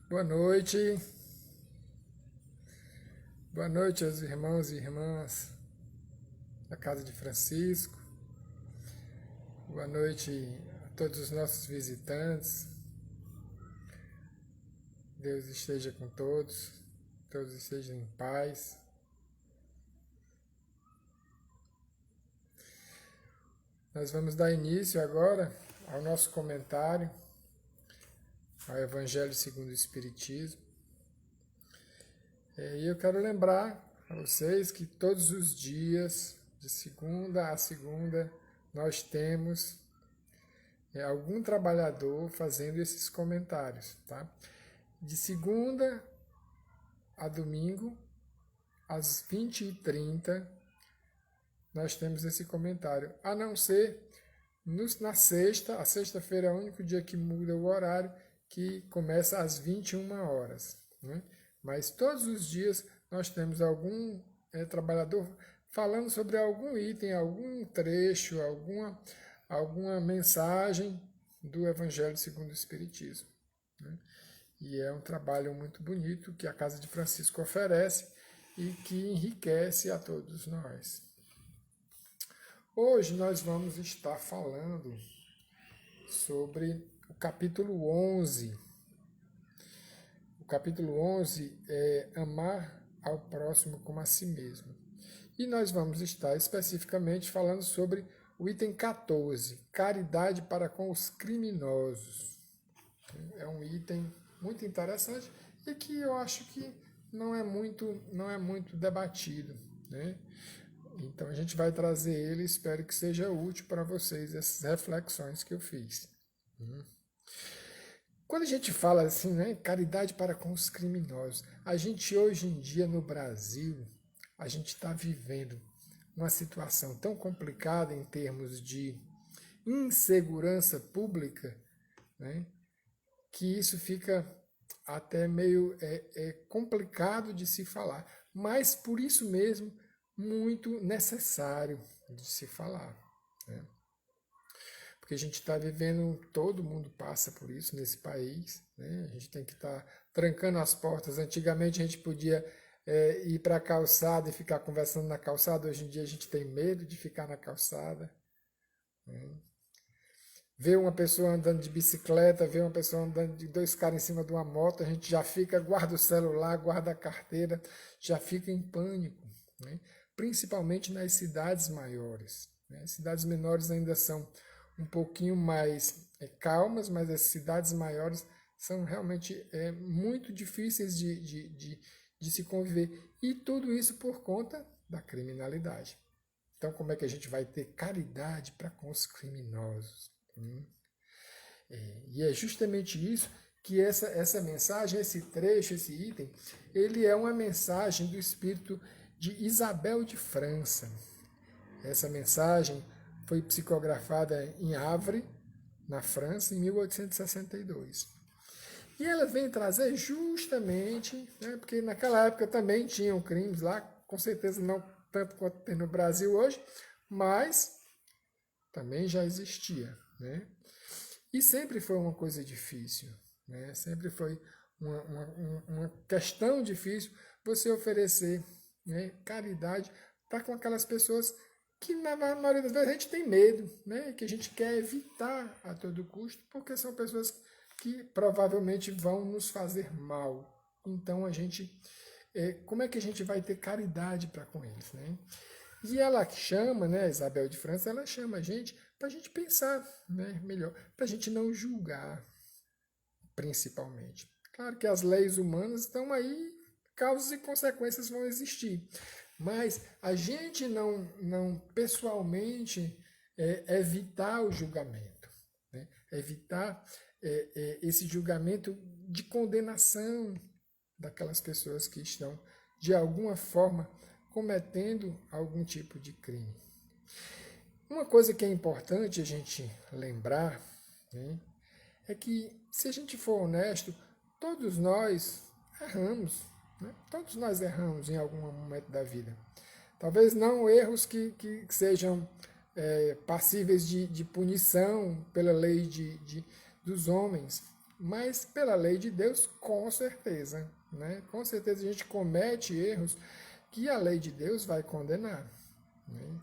Boa noite, boa noite aos irmãos e irmãs da Casa de Francisco, boa noite a todos os nossos visitantes, Deus esteja com todos, todos estejam em paz. Nós vamos dar início agora ao nosso comentário ao Evangelho segundo o Espiritismo. E eu quero lembrar a vocês que todos os dias, de segunda a segunda, nós temos algum trabalhador fazendo esses comentários, tá? De segunda a domingo, às 20h30, nós temos esse comentário, a não ser na sexta. A sexta-feira é o único dia que muda o horário, que começa às 21 horas, né? Mas todos os dias nós temos algum trabalhador falando sobre algum item, algum trecho, alguma mensagem do Evangelho segundo o Espiritismo, né? E é um trabalho muito bonito que a Casa de Francisco oferece e que enriquece a todos nós. Hoje nós vamos estar falando sobre o capítulo 11. O capítulo 11 é amar ao próximo como a si mesmo. E nós vamos estar especificamente falando sobre o item 14, caridade para com os criminosos. É um item muito interessante e que eu acho que não é muito debatido, né? Então a gente vai trazer ele, espero que seja útil para vocês essas reflexões que eu fiz. Quando a gente fala assim, né, caridade para com os criminosos, a gente hoje em dia no Brasil, a gente está vivendo uma situação tão complicada em termos de insegurança pública, né, que isso fica até meio complicado de se falar, mas por isso mesmo muito necessário de se falar, né? Porque a gente está vivendo, todo mundo passa por isso nesse país, né? A gente tem que estar trancando as portas. Antigamente a gente podia ir para a calçada e ficar conversando na calçada, hoje em dia a gente tem medo de ficar na calçada, né? Ver uma pessoa andando de bicicleta, ver uma pessoa andando de dois caras em cima de uma moto, a gente já fica, guarda o celular, guarda a carteira, já fica em pânico, né? Principalmente nas cidades maiores, né? As cidades menores ainda são um pouquinho mais calmas, mas as cidades maiores são realmente muito difíceis de se conviver. E tudo isso por conta da criminalidade. Então, como é que a gente vai ter caridade para com os criminosos? E é justamente isso que essa mensagem, esse trecho, esse item, ele é uma mensagem do espírito de Isabel de França. Essa mensagem foi psicografada em Havre, na França, em 1862. E ela vem trazer justamente, né, porque naquela época também tinham crimes lá, com certeza não tanto quanto tem no Brasil hoje, mas também já existia, né? E sempre foi uma coisa difícil, né? Sempre foi uma questão difícil você oferecer, né, caridade para com aquelas pessoas que na maioria das vezes a gente tem medo, né? Que a gente quer evitar a todo custo, porque são pessoas que provavelmente vão nos fazer mal. Então a gente, como é que a gente vai ter caridade para com eles, né? E ela chama, né, Isabel de França, ela chama a gente para a gente pensar, né, melhor, para a gente não julgar, principalmente. Claro que as leis humanas estão aí, causas e consequências vão existir, mas a gente não pessoalmente evitar o julgamento, né, evitar esse julgamento de condenação daquelas pessoas que estão, de alguma forma, cometendo algum tipo de crime. Uma coisa que é importante a gente lembrar, né, é que, se a gente for honesto, todos nós erramos, né? Todos nós erramos em algum momento da vida. Talvez não erros que sejam passíveis de punição pela lei dos homens, Mas pela lei de Deus, com certeza, né? Com certeza a gente comete erros que a lei de Deus vai condenar, né?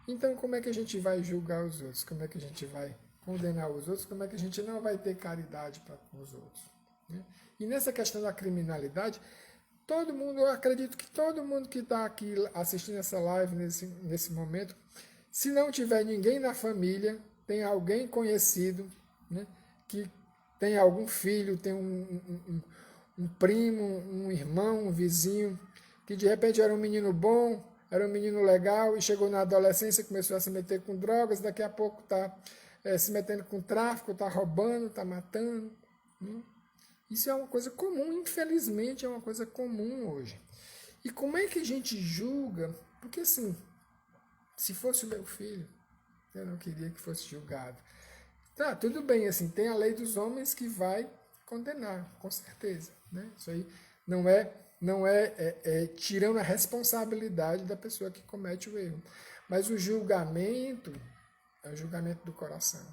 Então, como é que a gente vai julgar os outros? Como é que a gente vai condenar os outros? Como é que a gente não vai ter caridade para com os outros, né? E nessa questão da criminalidade, todo mundo, eu acredito que todo mundo que está aqui assistindo essa live nesse momento, se não tiver ninguém na família, tem alguém conhecido, né, que tem algum filho, tem um primo, um irmão, um vizinho, que de repente era um menino bom, era um menino legal e chegou na adolescência e começou a se meter com drogas, daqui a pouco está se metendo com tráfico, está roubando, está matando, né? Isso é uma coisa comum, infelizmente é uma coisa comum hoje. E como é que a gente julga? Porque assim, se fosse o meu filho, eu não queria que fosse julgado. Tá, tudo bem, assim, tem a lei dos homens que vai condenar, com certeza, né? Isso aí não é tirando a responsabilidade da pessoa que comete o erro. Mas o julgamento é o julgamento do coração.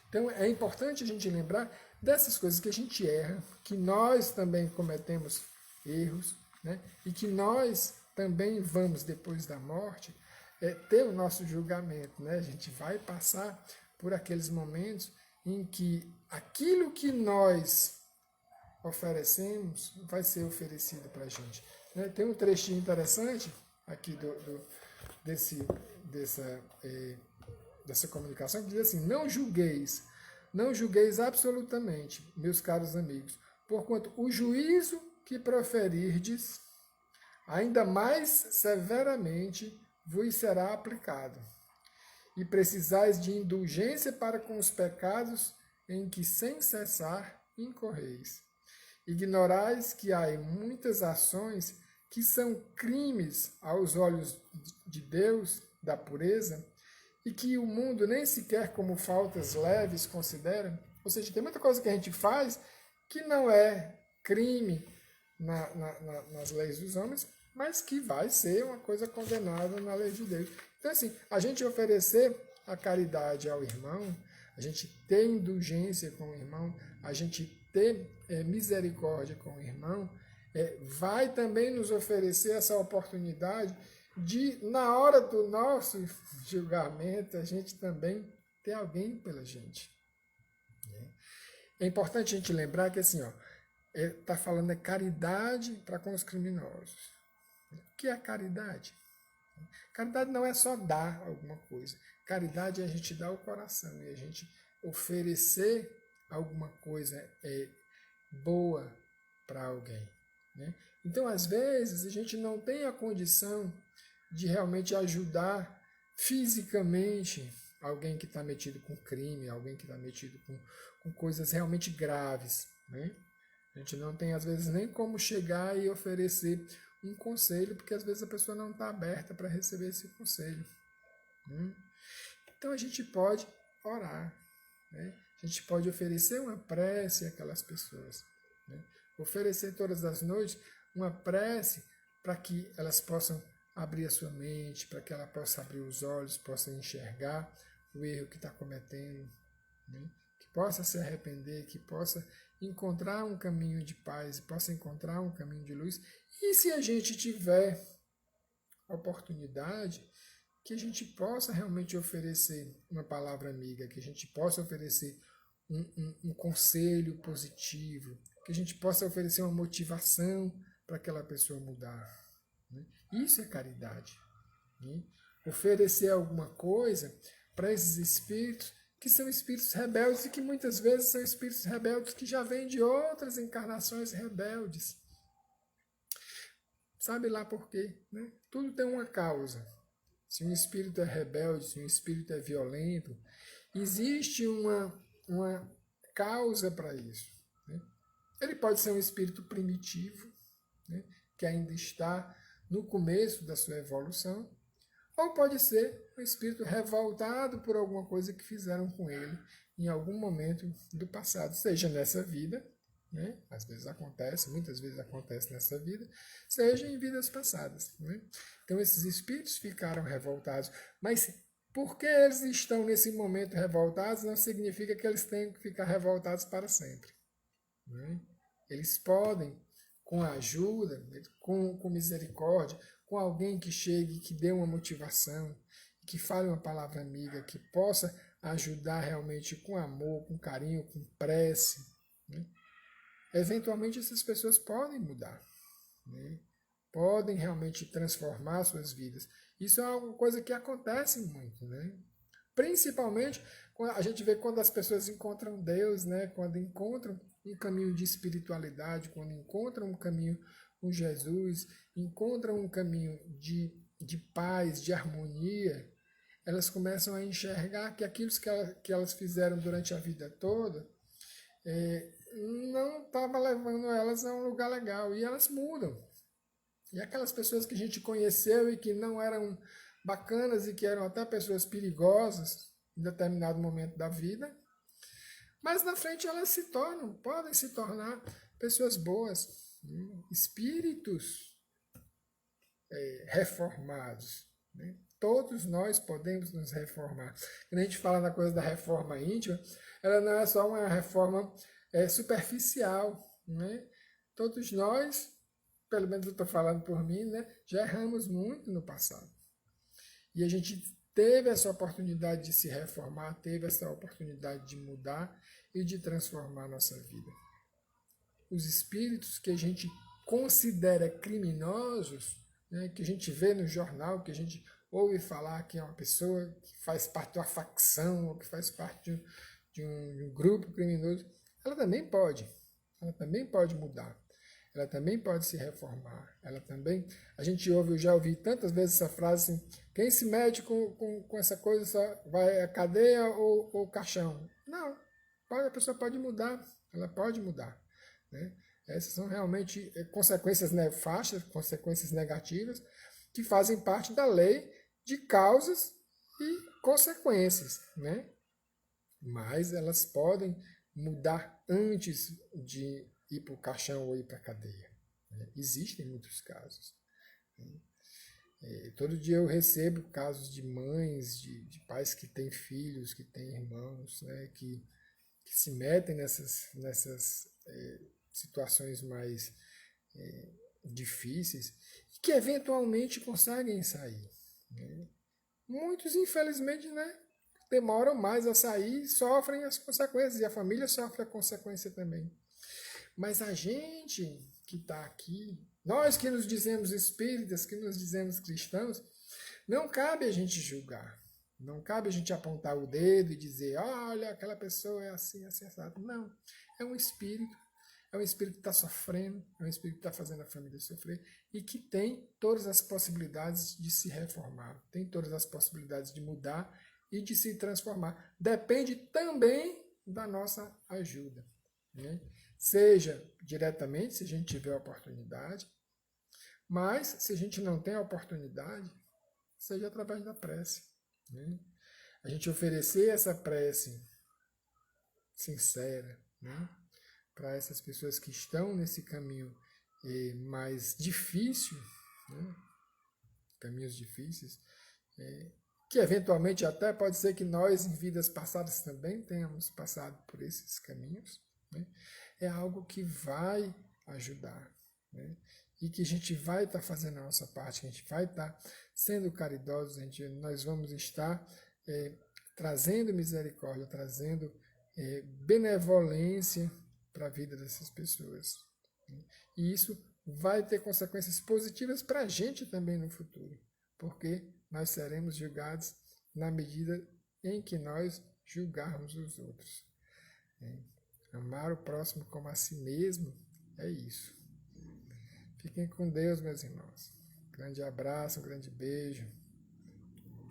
Então é importante a gente lembrar dessas coisas que a gente erra, que nós também cometemos erros, né? E que nós também vamos, depois da morte, ter o nosso julgamento, né? A gente vai passar por aqueles momentos em que aquilo que nós oferecemos vai ser oferecido para a gente, né? Tem um trechinho interessante aqui dessa comunicação que diz assim: não julgueis absolutamente, meus caros amigos, porquanto o juízo que proferirdes, ainda mais severamente vos será aplicado. E precisais de indulgência para com os pecados em que sem cessar incorreis. Ignorais que há muitas ações que são crimes aos olhos de Deus, da pureza, e que o mundo nem sequer como faltas leves considera. Ou seja, tem muita coisa que a gente faz que não é crime nas leis dos homens, mas que vai ser uma coisa condenada na lei de Deus. Então, assim, a gente oferecer a caridade ao irmão, a gente ter indulgência com o irmão, a gente ter misericórdia com o irmão, vai também nos oferecer essa oportunidade de, na hora do nosso julgamento, a gente também ter alguém pela gente. É importante a gente lembrar que, assim, está falando de caridade para com os criminosos. O que é caridade? Caridade não é só dar alguma coisa. Caridade é a gente dar o coração e a gente oferecer alguma coisa boa para alguém, né? Então, às vezes, a gente não tem a condição de realmente ajudar fisicamente alguém que está metido com crime, alguém que está metido com coisas realmente graves, né? A gente não tem, às vezes, nem como chegar e oferecer um conselho, porque às vezes a pessoa não está aberta para receber esse conselho, né? Então a gente pode orar, né? A gente pode oferecer uma prece àquelas pessoas, né? Oferecer todas as noites uma prece para que elas possam abrir a sua mente, para que ela possa abrir os olhos, possa enxergar o erro que está cometendo, né? Que possa se arrepender, que possa encontrar um caminho de paz, possa encontrar um caminho de luz. E se a gente tiver oportunidade, que a gente possa realmente oferecer uma palavra amiga, que a gente possa oferecer um conselho positivo, que a gente possa oferecer uma motivação para aquela pessoa mudar, né? Isso é caridade, né? Oferecer alguma coisa para esses espíritos que são espíritos rebeldes e que muitas vezes são espíritos rebeldes que já vêm de outras encarnações rebeldes. Sabe lá por quê, né? Tudo tem uma causa. Se um espírito é rebelde, se um espírito é violento, existe uma causa para isso, né? Ele pode ser um espírito primitivo, né, que ainda está no começo da sua evolução, ou pode ser um espírito revoltado por alguma coisa que fizeram com ele em algum momento do passado, seja nessa vida, né, às vezes acontece, muitas vezes acontece nessa vida, seja em vidas passadas, né? Então esses espíritos ficaram revoltados, mas Porque eles estão nesse momento revoltados, não significa que eles tenham que ficar revoltados para sempre. Né? Eles podem, com ajuda, com misericórdia, com alguém que chegue, que dê uma motivação, que fale uma palavra amiga, que possa ajudar realmente com amor, com carinho, com prece. Né? Eventualmente essas pessoas podem mudar. Né? Podem realmente transformar suas vidas. Isso é uma coisa que acontece muito, né? Principalmente quando a gente vê quando as pessoas encontram Deus, né? Quando encontram um caminho de espiritualidade, quando encontram um caminho com Jesus, encontram um caminho de paz, de harmonia, elas começam a enxergar que aquilo que elas fizeram durante a vida toda não estava levando elas a um lugar legal, e elas mudam. E aquelas pessoas que a gente conheceu e que não eram bacanas e que eram até pessoas perigosas em determinado momento da vida, mas na frente elas podem se tornar pessoas boas, espíritos reformados. Né? Todos nós podemos nos reformar. Quando a gente fala na coisa da reforma íntima, ela não é só uma reforma superficial. Né? Todos nós, pelo menos eu estou falando por mim, né, já erramos muito no passado. E a gente teve essa oportunidade de se reformar, teve essa oportunidade de mudar e de transformar a nossa vida. Os espíritos que a gente considera criminosos, né, que a gente vê no jornal, que a gente ouve falar que é uma pessoa que faz parte de uma facção, ou que faz parte de um grupo criminoso, ela também pode mudar. Ela também pode se reformar. Ela também. A gente ouve, eu já ouvi tantas vezes essa frase assim: quem se mete com essa coisa só vai à cadeia ou caixão. Não. A pessoa pode mudar. Ela pode mudar. Né? Essas são realmente consequências nefastas, consequências negativas, que fazem parte da lei de causas e consequências. Né? Mas elas podem mudar antes de ir para o caixão ou ir para a cadeia. Né? Existem muitos casos. Né? Todo dia eu recebo casos de mães, de pais que têm filhos, que têm irmãos, né? que se metem nessas situações mais difíceis e que eventualmente conseguem sair. Né? Muitos, infelizmente, né, demoram mais a sair e sofrem as consequências, e a família sofre a consequência também. Mas a gente que está aqui, nós que nos dizemos espíritas, que nos dizemos cristãos, não cabe a gente julgar. Não cabe a gente apontar o dedo e dizer, olha, aquela pessoa é assim, assim, assado. Não, é um espírito que está sofrendo, é um espírito que está fazendo a família sofrer e que tem todas as possibilidades de se reformar, tem todas as possibilidades de mudar e de se transformar. Depende também da nossa ajuda. Né? Seja diretamente, se a gente tiver a oportunidade, mas se a gente não tem a oportunidade, seja através da prece. Né? A gente oferecer essa prece sincera, né? Para essas pessoas que estão nesse caminho mais difícil, né? Caminhos difíceis, que eventualmente até pode ser que nós, em vidas passadas, também tenhamos passado por esses caminhos, né? É algo que vai ajudar, né? E que a gente vai estar fazendo a nossa parte, que a gente vai estar sendo caridosos, nós vamos estar trazendo misericórdia, trazendo benevolência para a vida dessas pessoas. E isso vai ter consequências positivas para a gente também no futuro, porque nós seremos julgados na medida em que nós julgarmos os outros. Amar o próximo como a si mesmo é isso. Fiquem com Deus, meus irmãos. Grande abraço, um grande beijo.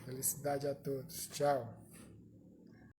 Felicidade a todos. Tchau.